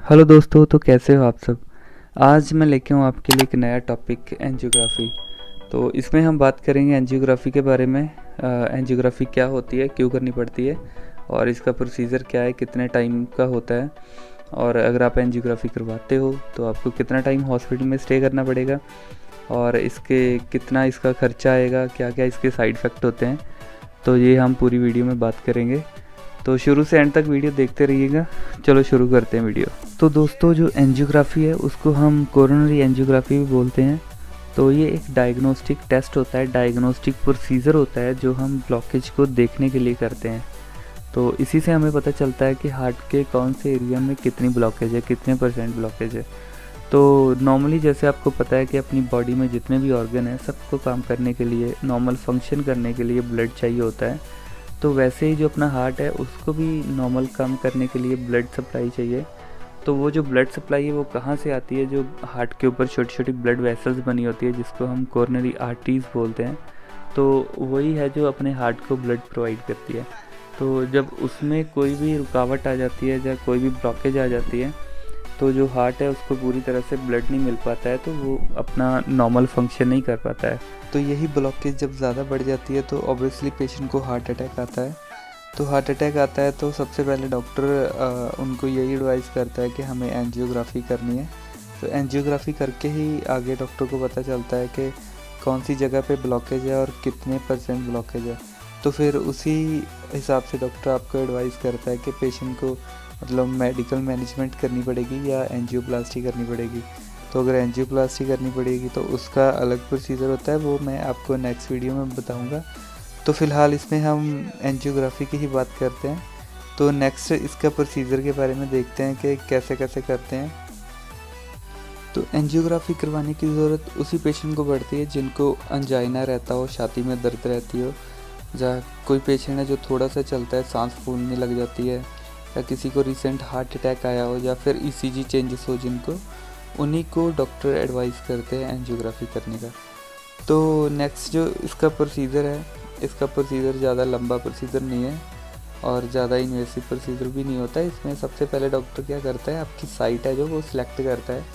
Hello दोस्तों, तो कैसे हो आप सब। आज मैं लेके हूँ आपके लिए एक नया टॉपिक एंजियोग्राफी। तो इसमें हम बात करेंगे एंजियोग्राफी के बारे में। एंजियोग्राफी क्या होती है, क्यों करनी पड़ती है और इसका प्रोसीजर क्या है, कितने टाइम का होता है, और अगर आप एंजियोग्राफी करवाते हो तो आपको कितना टाइम हॉस्पिटल में स्टे करना पड़ेगा और इसके कितना इसका खर्चा आएगा, क्या क्या इसके साइड इफ़ेक्ट होते हैं। तो ये हम पूरी वीडियो में बात करेंगे, तो शुरू से एंड तक वीडियो देखते रहिएगा। चलो शुरू करते हैं वीडियो। तो दोस्तों, जो एंजियोग्राफी है उसको हम कोरोनरी एंजियोग्राफी भी बोलते हैं। तो ये एक डायग्नोस्टिक टेस्ट होता है, डायग्नोस्टिक प्रोसीजर होता है जो हम ब्लॉकेज को देखने के लिए करते हैं। तो इसी से हमें पता चलता है कि हार्ट के कौन से एरिया में कितनी ब्लॉकेज है, कितने % ब्लॉकेज है। तो नॉर्मली जैसे आपको पता है कि अपनी बॉडी में जितने भी ऑर्गन हैं सबको काम करने के लिए, नॉर्मल फंक्शन करने के लिए ब्लड चाहिए होता है। तो वैसे ही जो अपना हार्ट है उसको भी नॉर्मल काम करने के लिए ब्लड सप्लाई चाहिए। तो वो जो ब्लड सप्लाई है वो कहाँ से आती है, जो हार्ट के ऊपर छोटी छोटी ब्लड वेसल्स बनी होती है जिसको हम कोरोनरी आर्टरीज बोलते हैं। तो वही है जो अपने हार्ट को ब्लड प्रोवाइड करती है। तो जब उसमें कोई भी रुकावट आ जाती है या कोई भी ब्लॉकेज आ जाती है तो जो हार्ट है उसको पूरी तरह से ब्लड नहीं मिल पाता है, तो वो अपना नॉर्मल फंक्शन नहीं कर पाता है। तो यही ब्लॉकेज जब ज़्यादा बढ़ जाती है तो ऑब्वियसली पेशेंट को हार्ट अटैक आता है। तो हार्ट अटैक आता है तो सबसे पहले डॉक्टर उनको यही एडवाइस करता है कि हमें एंजियोग्राफी करनी है। तो एंजियोग्राफी करके ही आगे डॉक्टर को पता चलता है कि कौन सी जगह पे ब्लॉकेज है और कितने % ब्लॉकेज है। तो फिर उसी हिसाब से डॉक्टर आपको एडवाइस करता है कि पेशेंट को मतलब मेडिकल मैनेजमेंट करनी पड़ेगी या एंजियोप्लास्टी करनी पड़ेगी। तो अगर एंजियोप्लास्टी करनी पड़ेगी तो उसका अलग प्रोसीजर होता है, वो मैं आपको नेक्स्ट वीडियो में बताऊंगा। तो फ़िलहाल इसमें हम एंजियोग्राफी की ही बात करते हैं। तो नेक्स्ट इसका प्रोसीजर के बारे में देखते हैं कि कैसे कैसे करते हैं। तो एंजियोग्राफी करवाने की ज़रूरत उसी पेशेंट को पड़ती है जिनको अंजाइना रहता हो, छाती में दर्द रहती हो, या कोई पेशेंट है जो थोड़ा सा चलता है सांस फूलने लग जाती है, या किसी को रिसेंट हार्ट अटैक आया हो, या फिर ईसीजी चेंजेस हो जिनको, उन्हीं को डॉक्टर एडवाइस करते हैं एंजियोग्राफी करने का। तो नेक्स्ट जो इसका प्रोसीजर है, इसका प्रोसीजर ज़्यादा लंबा प्रोसीजर नहीं है और ज़्यादा इन्वेसिव प्रोसीजर भी नहीं होता है। इसमें सबसे पहले डॉक्टर क्या करता है, आपकी साइट है जो वो सिलेक्ट करता है।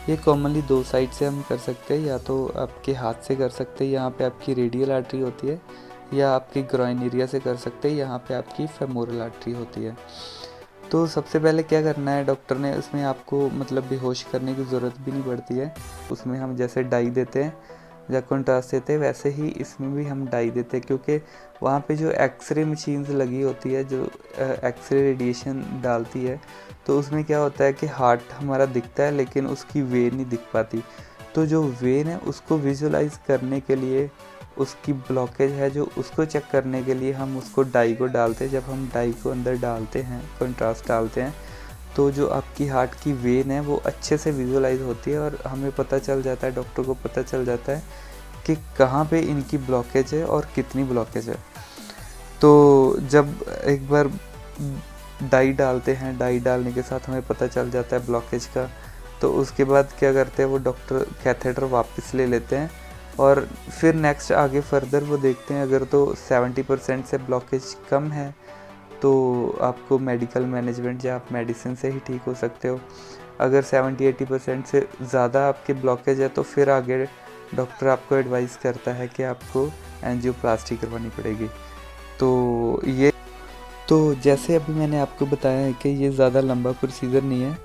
ये कॉमनली 2 साइड से हम कर सकते हैं, या तो आपके हाथ से कर सकते हैं, यहाँ पे आपकी रेडियल आर्टरी होती है, या आपकी ग्रॉइन एरिया से कर सकते हैं, यहाँ पे आपकी फेमोरल आर्टरी होती है। तो सबसे पहले क्या करना है डॉक्टर ने, उसमें आपको मतलब बेहोश करने की ज़रूरत भी नहीं पड़ती है। उसमें हम जैसे डाई देते हैं या कंट्रास्ट देते हैं वैसे ही इसमें भी हम डाई देते हैं, क्योंकि वहाँ पे जो एक्सरे मशीन्स लगी होती है जो एक्सरे रेडिएशन डालती है, तो उसमें क्या होता है कि हार्ट हमारा दिखता है लेकिन उसकी वेन नहीं दिख पाती। तो जो वेन है उसको विजुलाइज करने के लिए, उसकी ब्लॉकेज है जो उसको चेक करने के लिए हम उसको डाई को डालते हैं। जब हम डाई को अंदर डालते हैं, कंट्रास्ट डालते हैं, तो जो आपकी हार्ट की वेन है वो अच्छे से विजुलाइज होती है और हमें पता चल जाता है, डॉक्टर को पता चल जाता है कि कहाँ पे इनकी ब्लॉकेज है और कितनी ब्लॉकेज है। तो जब एक बार डाई डालते हैं, डाई डालने के साथ हमें पता चल जाता है ब्लॉकेज का, तो उसके बाद क्या करते हैं वो डॉक्टर कैथेटर वापस ले लेते हैं और फिर नेक्स्ट आगे फर्दर वो देखते हैं। अगर तो 70% से ब्लॉकेज कम है तो आपको मेडिकल मैनेजमेंट या आप मेडिसिन से ही ठीक हो सकते हो। अगर 70-80% से ज़्यादा आपके ब्लॉकेज है तो फिर आगे डॉक्टर आपको एडवाइस करता है कि आपको एंजियोप्लास्टी करवानी पड़ेगी। तो जैसे अभी मैंने आपको बताया है कि ये ज़्यादा लंबा प्रोसीजर नहीं है,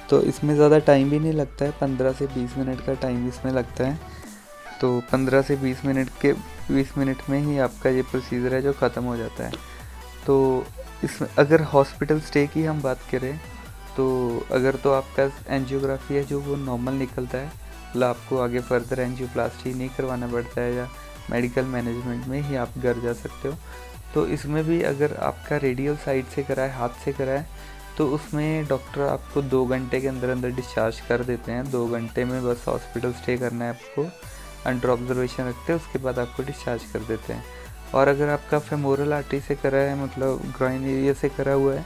तो इसमें ज़्यादा टाइम भी नहीं लगता है, 15 से 20 मिनट का टाइम इसमें लगता है। तो 15 से 20 मिनट में ही आपका ये प्रोसीजर है जो ख़त्म हो जाता है। तो इसमें अगर हॉस्पिटल स्टे की हम बात करें तो अगर तो आपका एंजियोग्राफी है जो वो नॉर्मल निकलता है, मतलब आपको आगे फर्दर एंजियोप्लास्टी नहीं करवाना पड़ता है या मेडिकल मैनेजमेंट में ही आप घर जा सकते हो। तो इसमें भी अगर आपका रेडियल साइड से कराए, हाथ से कराए, तो उसमें डॉक्टर आपको 2 घंटे के अंदर अंदर डिस्चार्ज कर देते हैं। 2 घंटे में बस हॉस्पिटल स्टे करना है आपको, अंडर ऑब्जर्वेशन रखते हैं, उसके बाद आपको डिस्चार्ज कर देते हैं। और अगर आपका फेमोरल आर्टरी से करा है, मतलब ग्रॉइन एरिया से करा हुआ है,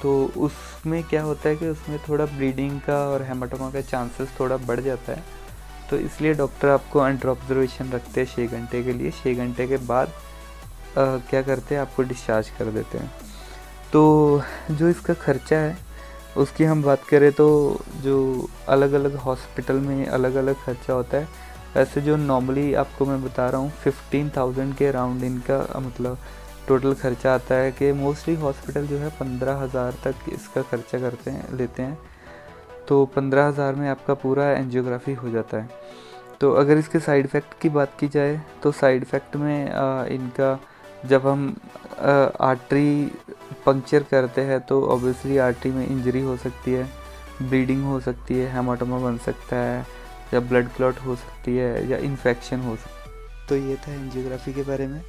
तो उसमें क्या होता है कि उसमें थोड़ा ब्लीडिंग का और हेमाटोमा का चांसेस थोड़ा बढ़ जाता है। तो इसलिए डॉक्टर आपको अंडर ऑब्जर्वेशन रखते हैं 6 घंटे के लिए। 6 घंटे के बाद क्या करते हैं, आपको डिस्चार्ज कर देते हैं। तो जो इसका खर्चा है उसकी हम बात करें तो जो अलग अलग हॉस्पिटल में अलग अलग खर्चा होता है, वैसे जो नॉर्मली आपको मैं बता रहा हूँ 15,000 के अराउंड इनका मतलब टोटल खर्चा आता है। कि मोस्टली हॉस्पिटल जो है 15,000 तक इसका खर्चा लेते हैं। तो 15,000 में आपका पूरा एंजियोग्राफी हो जाता है। तो अगर इसके साइड इफ़ेक्ट की बात की जाए तो साइड इफ़ेक्ट में इनका जब हम आर्टरी पंक्चर करते हैं तो ऑब्वियसली आर्टरी में इंजरी हो सकती है, ब्लीडिंग हो सकती है, हेमाटोमा बन सकता है, या ब्लड क्लॉट हो सकती है, या इन्फेक्शन हो सकती है। तो ये था एंजियोग्राफी के बारे में।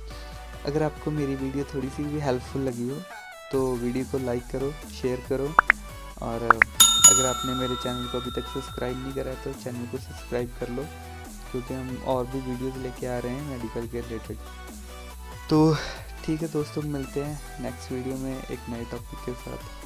अगर आपको मेरी वीडियो थोड़ी सी भी हेल्पफुल लगी हो तो वीडियो को लाइक करो, शेयर करो, और अगर आपने मेरे चैनल को अभी तक सब्सक्राइब नहीं करा तो चैनल को सब्सक्राइब कर लो, क्योंकि हम और भी वीडियोस लेके आ रहे हैं मेडिकल के रिलेटेड। तो ठीक है दोस्तों, मिलते हैं नेक्स्ट वीडियो में एक नए टॉपिक के साथ।